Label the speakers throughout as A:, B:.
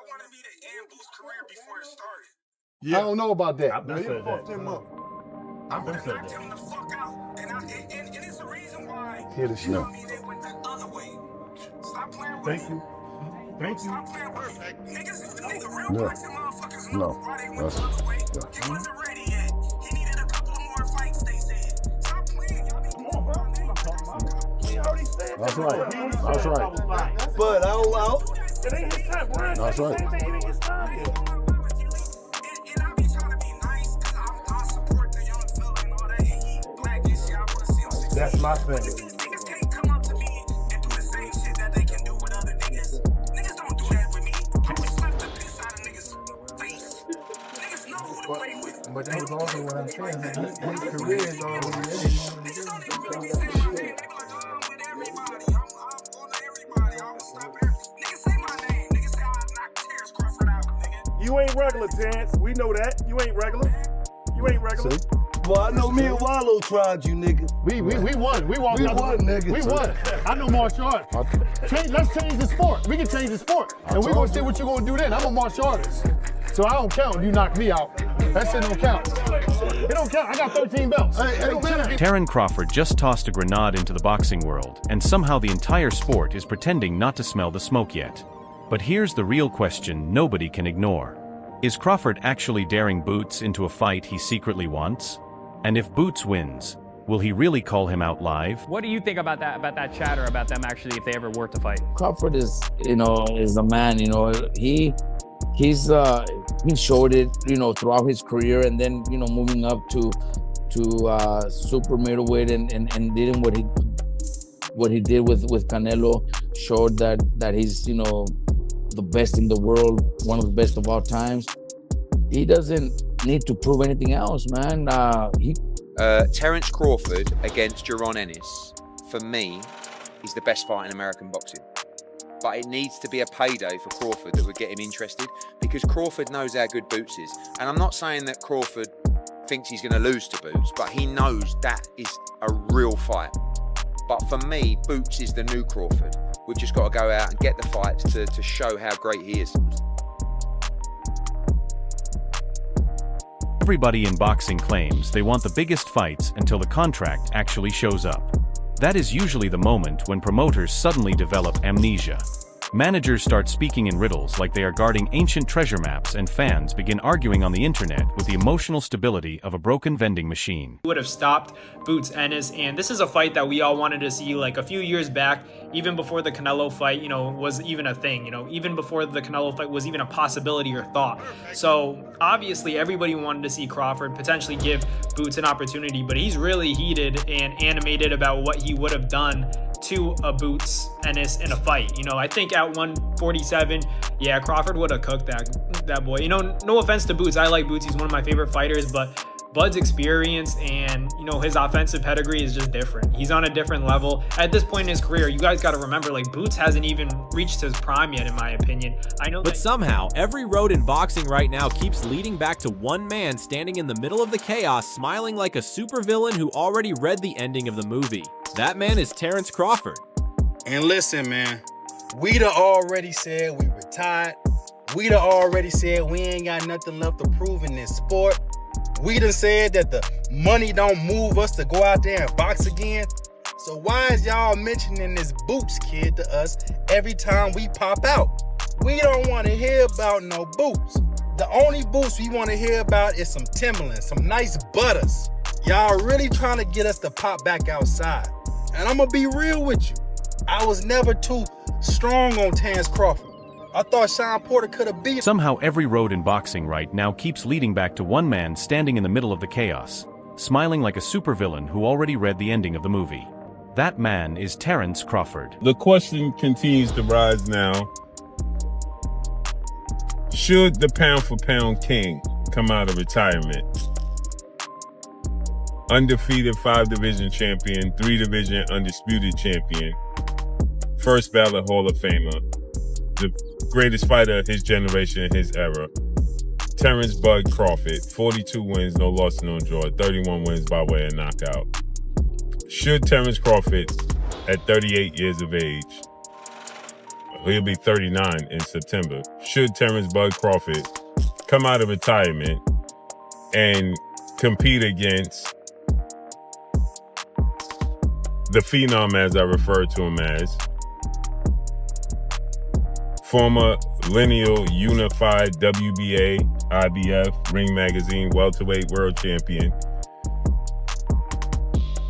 A: wanted me to end Boots' career before it started.
B: Yeah. I don't know about that.
C: I've been said that.
A: I would have knocked him the fuck out. And it's the reason why,
B: Hear the shit.
A: they went the other way. Stop playing with
C: Thank
A: me.
C: you. Thank you.
A: Stop playing with me. Real boxing motherfuckers know why they went the other way. He wasn't ready yet. He needed a couple of more fights, they said. Stop playing. Y'all be
C: He already said
B: That's
C: that.
B: right. That's right.
D: But out.
C: It ain't his time.
B: That's right.
C: It ain't his time yet.
A: And I be trying to be nice because I support the young fella and all that. And he black and shit. I want to see him succeed.
C: That's my thing.
A: Niggas can't come up to me and do the same shit that they can do with other niggas. Niggas don't do that with me. I would slap the piss out of niggas' face. Niggas know who to play with.
E: But that was also what I'm saying. His career is already
A: Niggas don't even really be saying my name. They be like, oh, I'm with everybody. I'm on everybody. I will stop everything. Niggas say my name. Niggas say I knocked Terence Crawford out, nigga.
C: You ain't regular, Terence. We know that. You ain't regular. You ain't regular.
B: See?
D: Well, I know me and Wallow tried you, nigga.
F: We won. We won,
D: nigga.
F: We won. I know martial arts. Let's change the sport. We can change the sport. And we're gonna see what you're gonna do then. I'm a martial artist. So I don't count if you knock me out. That shit don't count. It don't count. I got 13 belts. It don't matter.
G: Terence Crawford just tossed a grenade into the boxing world, and somehow the entire sport is pretending not to smell the smoke yet. But here's the real question nobody can ignore. Is Crawford actually daring Boots into a fight he secretly wants? And if Boots wins, will he really call him out live?
H: What do you think about that chatter about them actually if they ever were to fight?
I: Crawford is a man, he showed it, throughout his career, and then, moving up to super middleweight and did what he did with Canelo, showed that he's, the best in the world, one of the best of all times. He doesn't need to prove anything else, man.
J: Terence Crawford against Jaron Ennis, for me, is the best fight in American boxing. But it needs to be a payday for Crawford that would get him interested, because Crawford knows how good Boots is. And I'm not saying that Crawford thinks he's going to lose to Boots, but he knows that is a real fight. But for me, Boots is the new Crawford. We've just got to go out and get the fights to show how great he is.
G: Everybody in boxing claims they want the biggest fights until the contract actually shows up. That is usually the moment when promoters suddenly develop amnesia. Managers start speaking in riddles like they are guarding ancient treasure maps, and fans begin arguing on the internet with the emotional stability of a broken vending machine.
H: Would have stopped Boots Ennis, and this is a fight that we all wanted to see like a few years back, even before the Canelo fight, was even a thing, even before the Canelo fight was even a possibility or thought. So obviously everybody wanted to see Crawford potentially give Boots an opportunity, but he's really heated and animated about what he would have done to a Boots Ennis in a fight. I think at 147, yeah, Crawford would have cooked that boy. No offense to Boots, I like Boots, he's one of my favorite fighters, but Bud's experience and his offensive pedigree is just different. He's on a different level at this point in his career. You guys got to remember, like, Boots hasn't even reached his prime yet, in my opinion. I know,
K: but somehow every road in boxing right now keeps leading back to one man standing in the middle of the chaos, smiling like a supervillain who already read the ending of the movie. That man is Terence Crawford.
L: And listen, man, we done already said we retired. We done already said we ain't got nothing left to prove in this sport. We done said that the money don't move us to go out there and box again. So why is y'all mentioning this Boots kid to us every time we pop out? We don't want to hear about no Boots. The only Boots we want to hear about is some Timberlands, some nice butters. Y'all really trying to get us to pop back outside. And I'm going to be real with you. I was never too strong on Terence Crawford. I thought Sean Porter could have beat him.
G: Somehow every road in boxing right now keeps leading back to one man standing in the middle of the chaos, smiling like a supervillain who already read the ending of the movie. That man is Terence Crawford.
M: The question continues to rise now. Should the pound-for-pound king come out of retirement? Undefeated 5-division champion, 3-division undisputed champion, first ballot Hall of Famer, the greatest fighter of his generation and his era, Terence Bud Crawford, 42 wins, no loss, no draw, 31 wins by way of knockout. Should Terence Crawford, at 38 years of age, He'll be 39 in September. Should Terence Bud Crawford come out of retirement and compete against the Phenom, as I refer to him as, former lineal unified WBA, IBF, Ring Magazine welterweight world champion,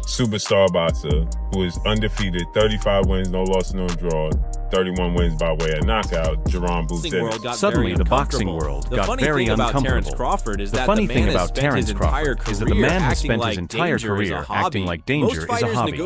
M: superstar boxer, who is undefeated, 35 wins, no loss, no draw, 31 wins by way of knockout, Jaron Boots Ennis.
G: Suddenly, the boxing world got very uncomfortable.
K: Terence Crawford is
G: the
K: that
G: funny
K: the
G: thing
K: man
G: about Terence Crawford is that the man has spent his entire career acting like danger is a hobby.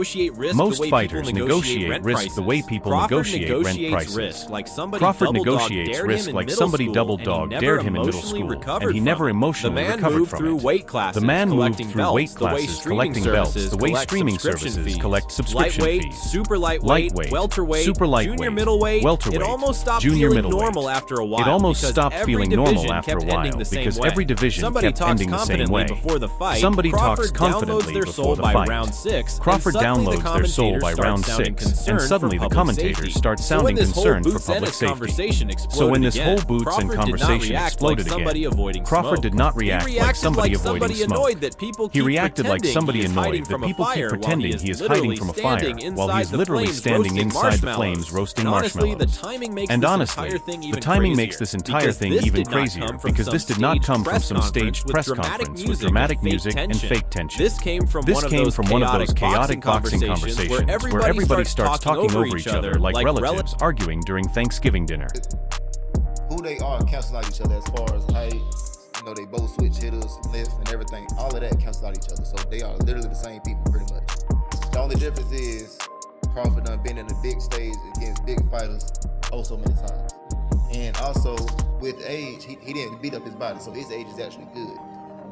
G: Most fighters negotiate risk the way people negotiate rent prices. Crawford negotiates risk like somebody double-dog dared him in middle school, and he never emotionally recovered from it. The man moved through weight classes, collecting belts, the way streaming services collect subscription fees.
K: Super lightweight, welterweight,
G: super lightweight,
K: junior middleweight,
G: welterweight,
K: it almost stopped
G: junior
K: feeling
G: middleweight.
K: normal after a while.
G: It almost
K: because
G: stopped
K: every
G: feeling normal
K: division
G: after a
K: kept ending
G: while
K: the same
G: because
K: way.
G: every division
K: Somebody
G: kept
K: talks
G: ending the same
K: confidently
G: way.
K: before the fight.
G: Somebody
K: Crawford
G: talks confidently
K: downloads their
G: before
K: soul
G: the
K: by
G: fight.
K: round 6.
G: Crawford
K: and
G: downloads their soul by round 6, and suddenly the commentators start sounding concerned for public safety. So when this whole Boots and conversation exploded again, Crawford did not react like somebody avoiding smoke. He reacted like somebody annoyed that people keep pretending he is hiding from a fire while he is literally standing inside the flames roasting marshmallows. And honestly, the timing makes this entire thing even crazier because this did not come from some staged press conference with dramatic music and fake tension. This came from one of those chaotic boxing conversations where everybody starts talking over each other like relatives arguing during Thanksgiving dinner.
N: Who they are cancel out each other as far as height. You know, they both switch hitters, lift, and everything. All of that cancels out each other. So they are literally the same people, pretty much. The only difference is Crawford done been in the big stage against big fighters oh so many times. And also, with age, he didn't beat up his body, so his age is actually good.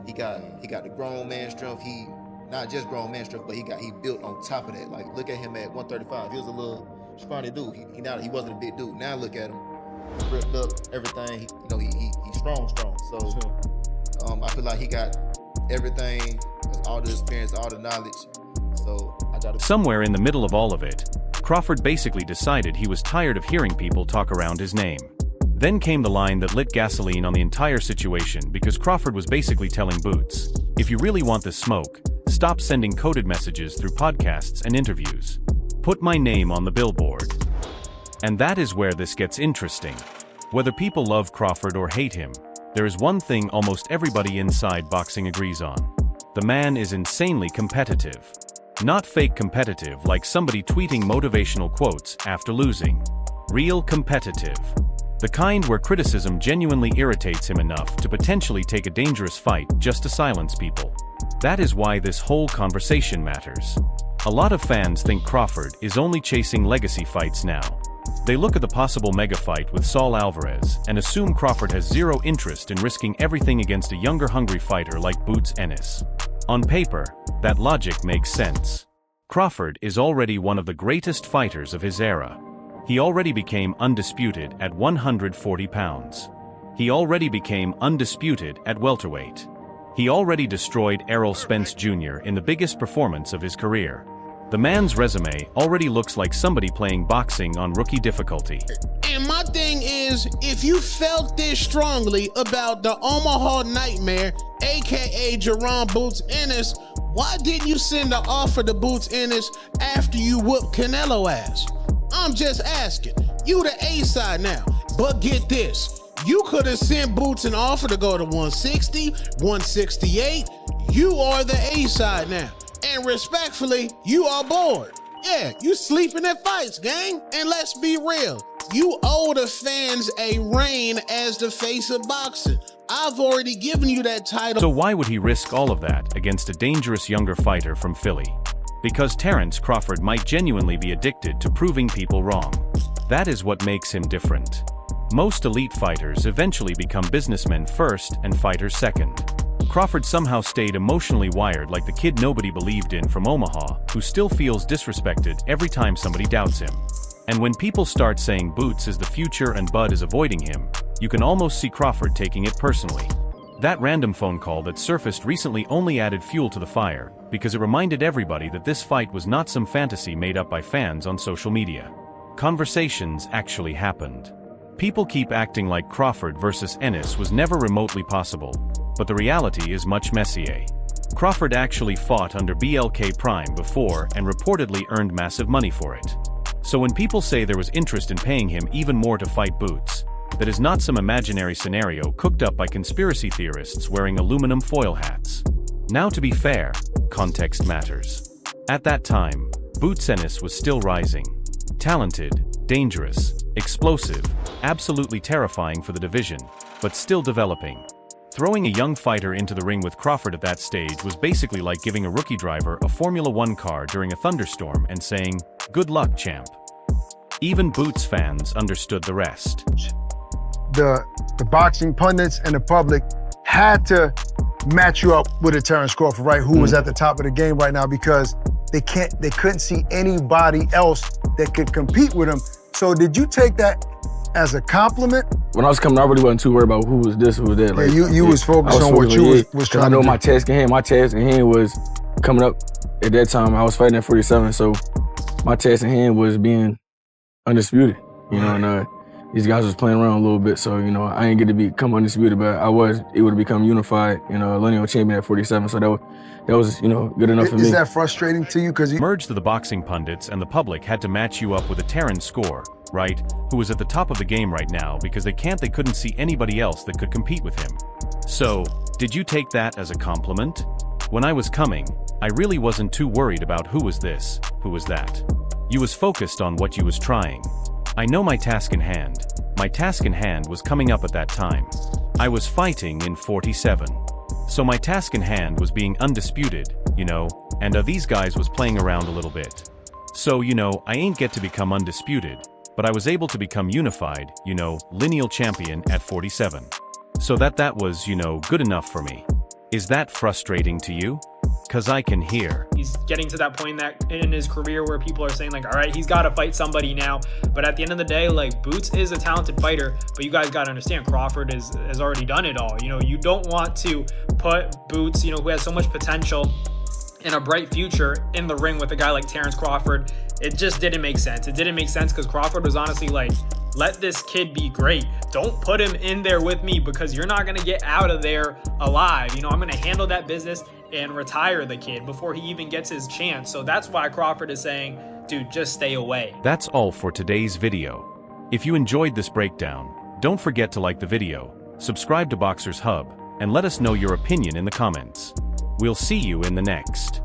N: He got the grown man strength. He not just grown man strength, but he built on top of that. Like, look at him at 135. He was a little scrawny dude. He wasn't a big dude. Now look at him, ripped up, everything. He's strong. So I feel like he got everything, all the experience, all the knowledge. So I got
G: somewhere in the middle of all of it, Crawford basically decided he was tired of hearing people talk around his name. Then came the line that lit gasoline on the entire situation because Crawford was basically telling Boots, if you really want this smoke, stop sending coded messages through podcasts and interviews. Put my name on the billboard. And that is where this gets interesting. Whether people love Crawford or hate him, there is one thing almost everybody inside boxing agrees on. The man is insanely competitive. Not fake competitive like somebody tweeting motivational quotes after losing. Real competitive. The kind where criticism genuinely irritates him enough to potentially take a dangerous fight just to silence people. That is why this whole conversation matters. A lot of fans think Crawford is only chasing legacy fights now. They look at the possible mega fight with Saul Alvarez and assume Crawford has zero interest in risking everything against a younger hungry fighter like Boots Ennis. On paper, that logic makes sense. Crawford is already one of the greatest fighters of his era. He already became undisputed at 140 pounds. He already became undisputed at welterweight. He already destroyed Errol Spence Jr. in the biggest performance of his career. The man's resume already looks like somebody playing boxing on rookie difficulty.
O: And my thing is, if you felt this strongly about the Omaha Nightmare, aka Jaron Boots Ennis, why didn't you send the offer to Boots Ennis after you whooped Canelo ass? I'm just asking. You the A side now. But get this. You could have sent Boots an offer to go to 160, 168. You are the A side now. And respectfully, you are bored. Yeah, you sleeping at fights, gang. And let's be real. You owe the fans a reign as the face of boxing. I've already given you that title.
G: So why would he risk all of that against a dangerous younger fighter from Philly? Because Terence Crawford might genuinely be addicted to proving people wrong. That is what makes him different. Most elite fighters eventually become businessmen first and fighters second. Crawford somehow stayed emotionally wired like the kid nobody believed in from Omaha, who still feels disrespected every time somebody doubts him. And when people start saying Boots is the future and Bud is avoiding him, you can almost see Crawford taking it personally. That random phone call that surfaced recently only added fuel to the fire, because it reminded everybody that this fight was not some fantasy made up by fans on social media. conversations actually happened. People keep acting like Crawford versus Ennis was never remotely possible, but the reality is much messier. Crawford actually fought under BLK Prime before and reportedly earned massive money for it. So when people say there was interest in paying him even more to fight Boots, that is not some imaginary scenario cooked up by conspiracy theorists wearing aluminum foil hats. Now to be fair, context matters. At that time, Boots Ennis was still rising. Talented, dangerous, explosive, absolutely terrifying for the division, but still developing. Throwing a young fighter into the ring with Crawford at that stage was basically like giving a rookie driver a Formula One car during a thunderstorm and saying, "Good luck, champ." Even Boots fans understood the rest.
B: The boxing pundits and the public had to match you up with a Terence Crawford, right? Who was at the top of the game right now, because they couldn't see anybody else that could compete with him. So did you take that as a compliment?
P: When I was coming, I really wasn't too worried about who was this, who was that. Like,
B: you was focused on what you was trying to do.
P: I know my task in hand. My task in hand was coming up at that time. I was fighting at 47, so my task in hand was being undisputed. You know, and these guys was playing around a little bit, so you know I didn't get to become undisputed, but I was able to become unified, you know, lineal champion at 47. So that was you know good enough for me.
B: Is that frustrating to you? Because
G: Merged the boxing pundits and the public had to match you up with a Terence score, right? Who was at the top of the game right now because they couldn't see anybody else that could compete with him. So, did you take that as a compliment? When I was coming, I really wasn't too worried about who was this, who was that. You was focused on what you was trying. I know my task in hand. My task in hand was coming up at that time. I was fighting in 47. So my task in hand was being undisputed, you know, and these guys was playing around a little bit. So, you know, I ain't get to become undisputed, but I was able to become unified, you know, lineal champion at 47. So that was, you know, good enough for me. Is that frustrating to you? Cause I can hear.
H: He's getting to that point in his career where people are saying like, all right, he's got to fight somebody now. But at the end of the day, like Boots is a talented fighter, but you guys got to understand Crawford has already done it all. You know, you don't want to put Boots, you know, who has so much potential and a bright future in the ring with a guy like Terence Crawford. It just didn't make sense. It didn't make sense because Crawford was honestly like, let this kid be great. Don't put him in there with me because you're not going to get out of there alive. You know, I'm going to handle that business and retire the kid before he even gets his chance. So that's why Crawford is saying, dude, just stay away.
G: That's all for today's video. If you enjoyed this breakdown, don't forget to like the video, subscribe to Boxers Hub, and let us know your opinion in the comments. We'll see you in the next.